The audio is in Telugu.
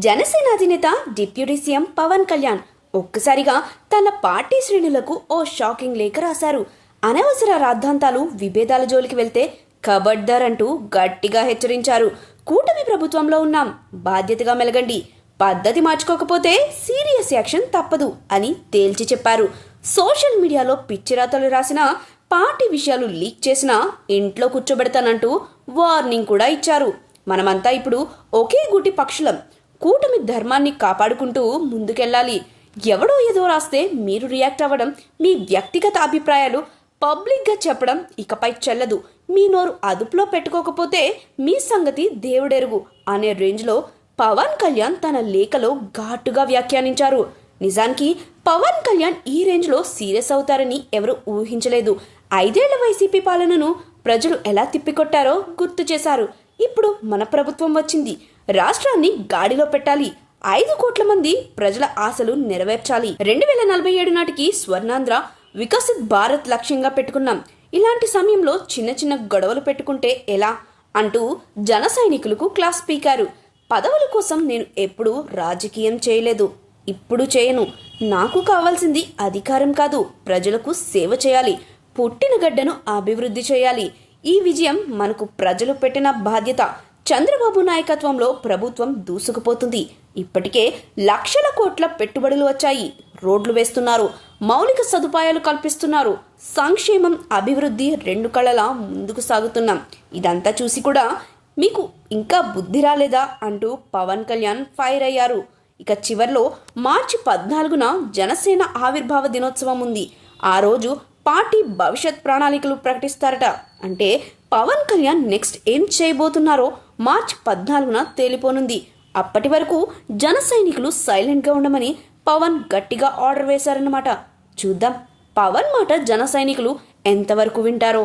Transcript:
జనసేన అధినేత డిప్యూటీ సీఎం పవన్ కళ్యాణ్ ఒక్కసారిగా తన పార్టీ శ్రేణులకు ఓ షాకింగ్ లేఖ రాశారు. అనవసర రాద్ధాంతాలు, విభేదాల జోలికి వెళ్తే ఖబర్దార్ అంటూ గట్టిగా హెచ్చరించారు. కూటమి ప్రభుత్వంలో ఉన్నాం, బాధ్యతగా మెలగండి, పద్ధతి మార్చుకోకపోతే సీరియస్ యాక్షన్ తప్పదు అని తేల్చి చెప్పారు. సోషల్ మీడియాలో పిచ్చిరాతలు రాసినా, పార్టీ విషయాలు లీక్ చేసినా ఇంట్లో కూర్చోబెడతానంటూ వార్నింగ్ కూడా ఇచ్చారు. మనమంతా ఇప్పుడు ఒకే గుటి పక్షులం, కూటమి ధర్మాన్ని కాపాడుకుంటూ ముందుకెళ్ళాలి. ఎవడో ఏదో రాస్తే మీరు రియాక్ట్ అవ్వడం, మీ వ్యక్తిగత అభిప్రాయాలు పబ్లిక్గా చెప్పడం ఇకపై చెల్లదు. మీ నోరు అదుపులో పెట్టుకోకపోతే మీ సంగతి దేవుడెరుగు అనే రేంజ్లో పవన్ కళ్యాణ్ తన లేఖలో ఘాటుగా వ్యాఖ్యానించారు. నిజానికి పవన్ కళ్యాణ్ ఈ రేంజ్లో సీరియస్ అవుతారని ఎవరు ఊహించలేదు. 5 ఏళ్ల వైసీపీ పాలనను ప్రజలు ఎలా తిప్పికొట్టారో గుర్తు చేశారు. ఇప్పుడు మన ప్రభుత్వం వచ్చింది, రాష్ట్రాన్ని గాడిలో పెట్టాలి, 5 కోట్ల మంది ప్రజల ఆశలు నెరవేర్చాలి, 2047 నాటికి స్వర్ణాంధ్ర, వికసిత్ భారత్ లక్ష్యంగా పెట్టుకున్నాం. ఇలాంటి సమయంలో చిన్న చిన్న గొడవలు పెట్టుకుంటే ఎలా అంటూ జన సైనికులకు క్లాస్ పీకారు. పదవుల కోసం నేను ఎప్పుడూ రాజకీయం చేయలేదు, ఇప్పుడు చేయను. నాకు కావాల్సింది అధికారం కాదు, ప్రజలకు సేవ చేయాలి, పుట్టిన గడ్డను అభివృద్ధి చేయాలి. ఈ విజయం మనకు ప్రజలు పెట్టిన బాధ్యత. చంద్రబాబు నాయకత్వంలో ప్రభుత్వం దూసుకుపోతుంది. ఇప్పటికే లక్షల కోట్ల పెట్టుబడులు వచ్చాయి, రోడ్లు వేస్తున్నారు, మౌలిక సదుపాయాలు కల్పిస్తున్నారు, సంక్షేమం, అభివృద్ధి 2 కళ్ళలా ముందుకు సాగుతున్నాం. ఇదంతా చూసి కూడా మీకు ఇంకా బుద్ధి రాలేదా అంటూ పవన్ కళ్యాణ్ ఫైర్ అయ్యారు. ఇక చివర్లో మార్చి 14న జనసేన ఆవిర్భావ దినోత్సవం ఉంది. ఆ రోజు పార్టీ భవిష్యత్ ప్రణాళికలు ప్రకటిస్తారట. అంటే పవన్ కళ్యాణ్ నెక్స్ట్ ఏం చేయబోతున్నారో మార్చి 14న తేలిపోనుంది. అప్పటి వరకు జన సైనికులు సైలెంట్గా ఉండమని పవన్ గట్టిగా ఆర్డర్ వేశారన్నమాట. చూద్దాం పవన్ మాట జన సైనికులు ఎంతవరకు వింటారో.